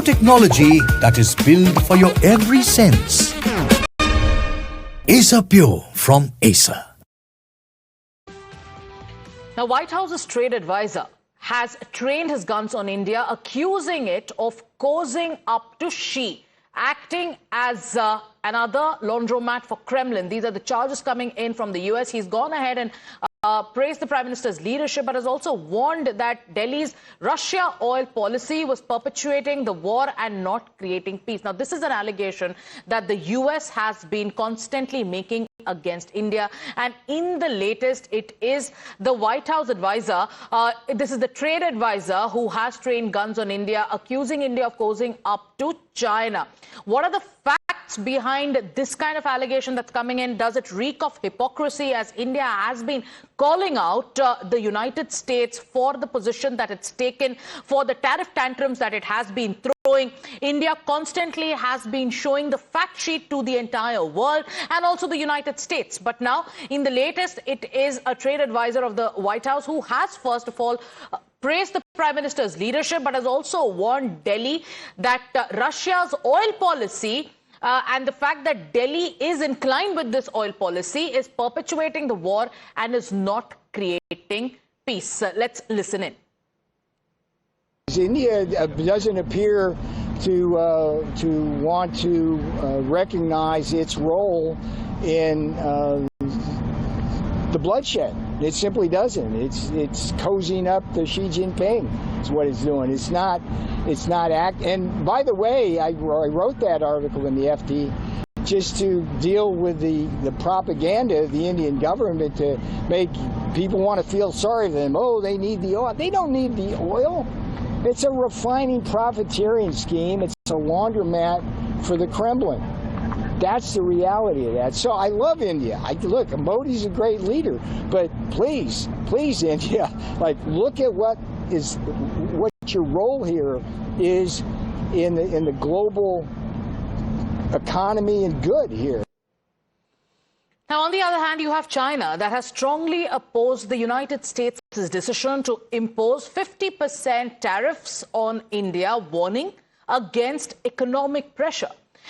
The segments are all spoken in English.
technology that is built for your every sense. Acer Pure from Acer. Now, White House's trade advisor has trained his guns on India, accusing it of cozying up to Xi, acting as another laundromat for Kremlin. These are the charges coming in from the US. He's gone ahead and praised the Prime Minister's leadership, but has also warned that Delhi's Russia oil policy was perpetuating the war and not creating peace. Now, this is an allegation that the US has been constantly making against India, and in the latest, it is the White House advisor, this is the trade advisor who has trained guns on India, accusing India of cozying up to China. What are the facts behind this kind of allegation that's coming in? Does it reek of hypocrisy, as India has been calling out the United States for the position that it's taken, for the tariff tantrums that it has been throwing? India constantly has been showing the fact sheet to the entire world and also the United States. But now, in the latest, it is a trade advisor of the White House who has, first of all, praised the Prime Minister's leadership, but has also warned Delhi that Russia's oil policy and the fact that Delhi is inclined with this oil policy is perpetuating the war and is not creating peace. Let's listen in. India doesn't appear to want to recognize its role in the bloodshed. It simply doesn't. It's cozying up to Xi Jinping. Is what it's doing. It's not act. And by the way, I wrote that article in the FT just to deal with the propaganda of the Indian government to make people want to feel sorry for them. Oh, they need the oil. They don't need the oil. It's a refining profiteering scheme. It's a laundromat for the Kremlin. That's the reality of that. So I love India. Look, Modi's a great leader, but please, India, look at what your role here is in the global economy and good here. Now, on the other hand, you have China that has strongly opposed the United States' decision to impose 50% tariffs on India, warning against economic pressure.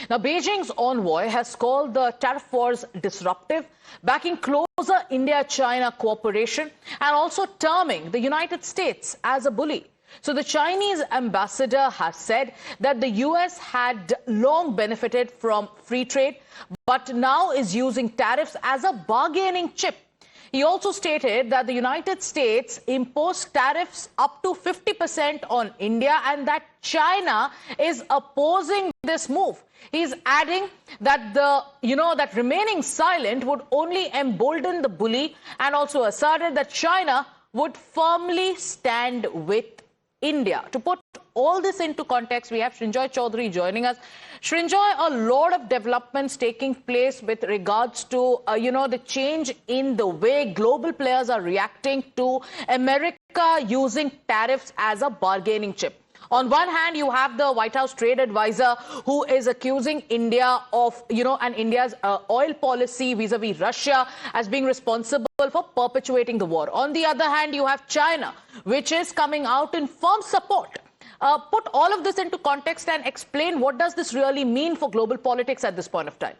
Now, Beijing's envoy has called the tariff wars disruptive, backing closer India-China cooperation, and also terming the United States as a bully. So the Chinese ambassador has said that the US had long benefited from free trade, but now is using tariffs as a bargaining chip. He also stated that the United States imposed tariffs up to 50% on India and that China is opposing this move. He's adding that that remaining silent would only embolden the bully, and also asserted that China would firmly stand with India. To put all this into context, we have Srinjoy Chaudhary joining us. Srinjoy, a lot of developments taking place with regards to, the change in the way global players are reacting to America using tariffs as a bargaining chip. On one hand, you have the White House trade advisor who is accusing India of, and India's oil policy vis-a-vis Russia as being responsible for perpetuating the war. On the other hand, you have China, which is coming out in firm support. Put all of this into context and explain what does this really mean for global politics at this point of time.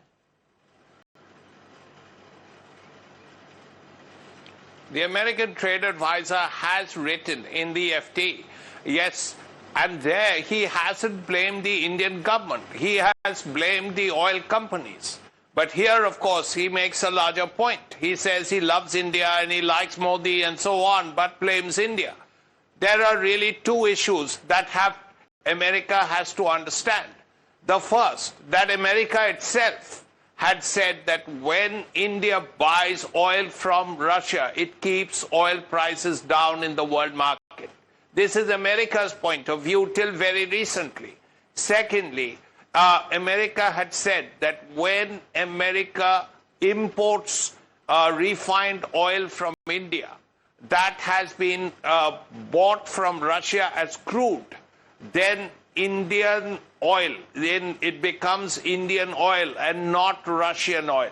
The American trade advisor has written in the FT, yes, and there he hasn't blamed the Indian government. He has blamed the oil companies. But here, of course, he makes a larger point. He says he loves India and he likes Modi and so on, but blames India. There are really two issues that America has to understand. The first, that America itself had said that when India buys oil from Russia, it keeps oil prices down in the world market. This is America's point of view till very recently. Secondly, America had said that when America imports refined oil from India, that has been bought from Russia as crude, then Indian oil, then it becomes Indian oil and not Russian oil.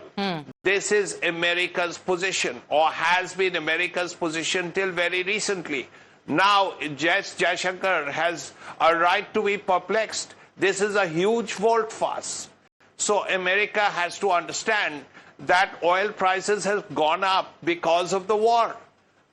This is America's position, or has been America's position till very recently. Now, Jaishankar has a right to be perplexed. This is a huge volte-face. So America has to understand that oil prices have gone up because of the war.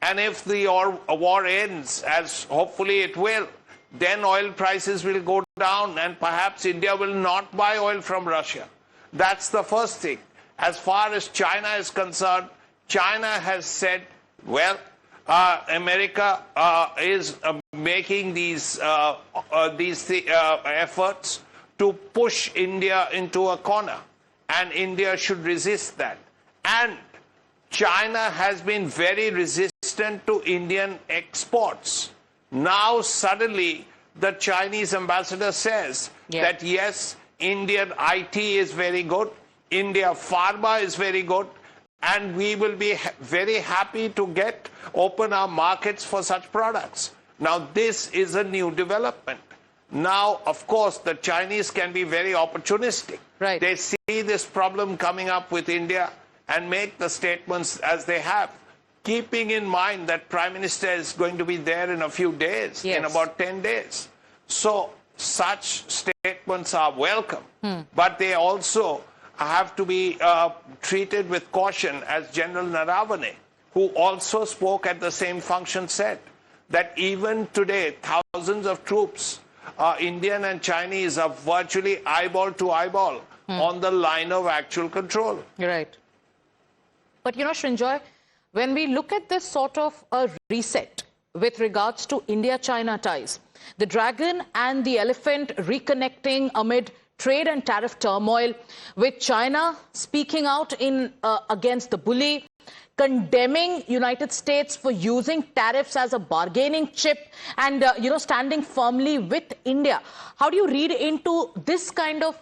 And if the war ends, as hopefully it will, then oil prices will go down and perhaps India will not buy oil from Russia. That's the first thing. As far as China is concerned, China has said, well, America is making these efforts to push India into a corner, and India should resist that. And China has been very resistant to Indian exports. Now suddenly the Chinese ambassador says that yes, Indian IT is very good, India Pharma is very good, and we will be very happy to open our markets for such products. Now this is a new development. Now, of course, the Chinese can be very opportunistic. Right. They see this problem coming up with India and make the statements as they have, keeping in mind that Prime Minister is going to be there in a few days, in about 10 days. So such statements are welcome, but they also have to be treated with caution, as General Naravane, who also spoke at the same function, said that even today, thousands of troops, Indian and Chinese, are virtually eyeball to eyeball on the line of actual control. Right. But, you know, Srinjoy, when we look at this sort of a reset with regards to India-China ties, the dragon and the elephant reconnecting amid trade and tariff turmoil, with China speaking out against the bully, condemning United States for using tariffs as a bargaining chip, and standing firmly with India. How do you read into this kind of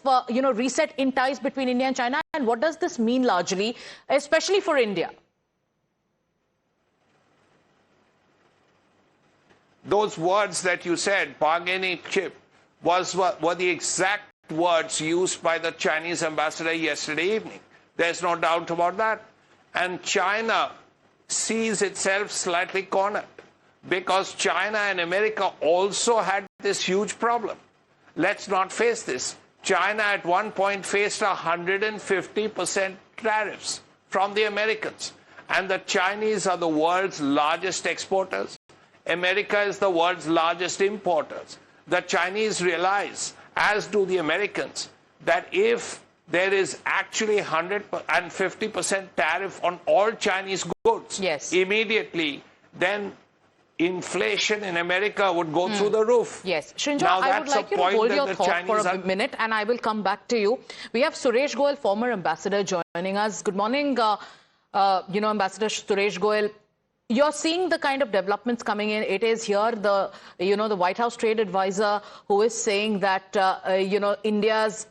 reset in ties between India and China, and what does this mean largely, especially for India? Those words that you said, bargaining chip, were the exact words used by the Chinese ambassador yesterday evening. There's no doubt about that. And China sees itself slightly cornered because China and America also had this huge problem. Let's not face this. China at one point faced 150% tariffs from the Americans. And the Chinese are the world's largest exporters. America is the world's largest importers. The Chinese realize, as do the Americans, that if there is actually 150% tariff on all Chinese goods, immediately, then inflation in America would go through the roof. Yes. Srinjoy, I would like you to hold your thought for a minute, and I will come back to you. We have Suresh Goyal, former ambassador, joining us. Good morning, Ambassador Suresh Goyal. You're seeing the kind of developments coming in. It is here the White House trade advisor who is saying that, India's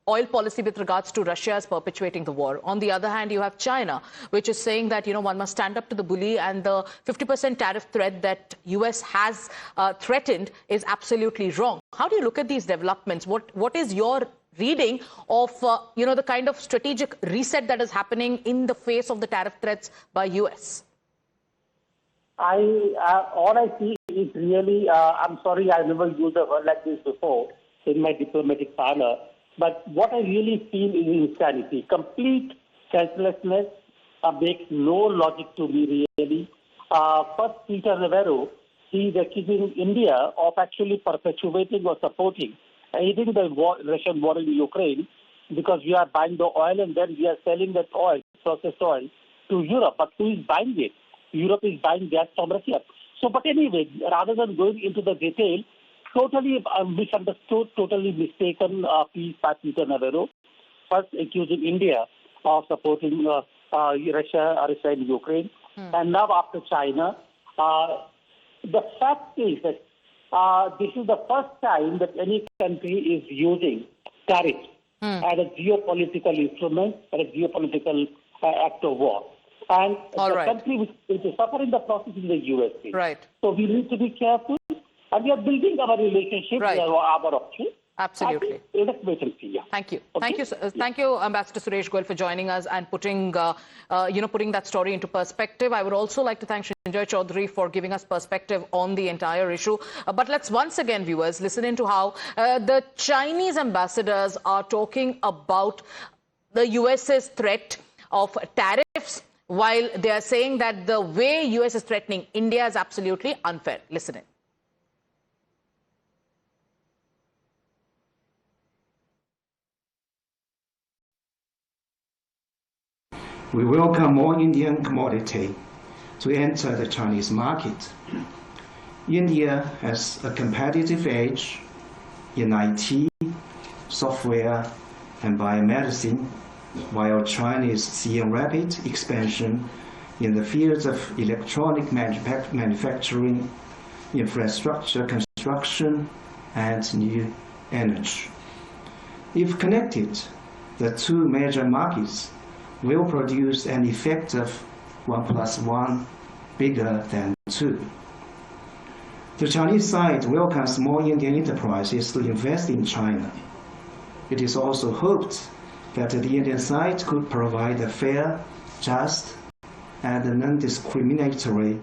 oil policy with regards to Russia is perpetuating the war. On the other hand, you have China, which is saying that, one must stand up to the bully, and the 50% tariff threat that US has threatened is absolutely wrong. How do you look at these developments? What is your reading of, the kind of strategic reset that is happening in the face of the tariff threats by US? All I see is really, I'm sorry, I've never used a word like this before in my diplomatic parlor, but what I really feel is insanity, complete senselessness, makes no logic to me really. First, Peter Navarro, he is accusing India of actually perpetuating or supporting, aiding the Russian war in Ukraine, because we are buying the oil and then we are selling that oil, processed oil, to Europe. But who is buying it? Europe is buying gas from Russia. So, but anyway, rather than going into the detail, totally misunderstood, totally mistaken piece by Peter Navarro, first accusing India of supporting Russia in Ukraine. And now after China, the fact is that this is the first time that any country is using tariffs as a geopolitical instrument, as a geopolitical act of war. And country which is suffering the process is the USA. Right. So we need to be careful, and we are building our relationship with our options. Absolutely. Let's wait and see. Yeah. Thank you. Okay? Thank you. Thank you, Ambassador Suresh Goyal, for joining us and putting that story into perspective. I would also like to thank Srinjoy Chaudhary for giving us perspective on the entire issue. But let's once again, viewers, listen into how the Chinese ambassadors are talking about the US's threat of tariffs, while they are saying that the way US is threatening India is absolutely unfair. Listen in. We welcome more Indian commodity to enter the Chinese market. India has a competitive edge in IT, software, and biomedicine, while China is seeing rapid expansion in the fields of electronic manufacturing, infrastructure construction, and new energy. If connected, the two major markets will produce an effect of 1 + 1 bigger than 2. The Chinese side welcomes more Indian enterprises to invest in China. It is also hoped that the Indian side could provide a fair, just, and non-discriminatory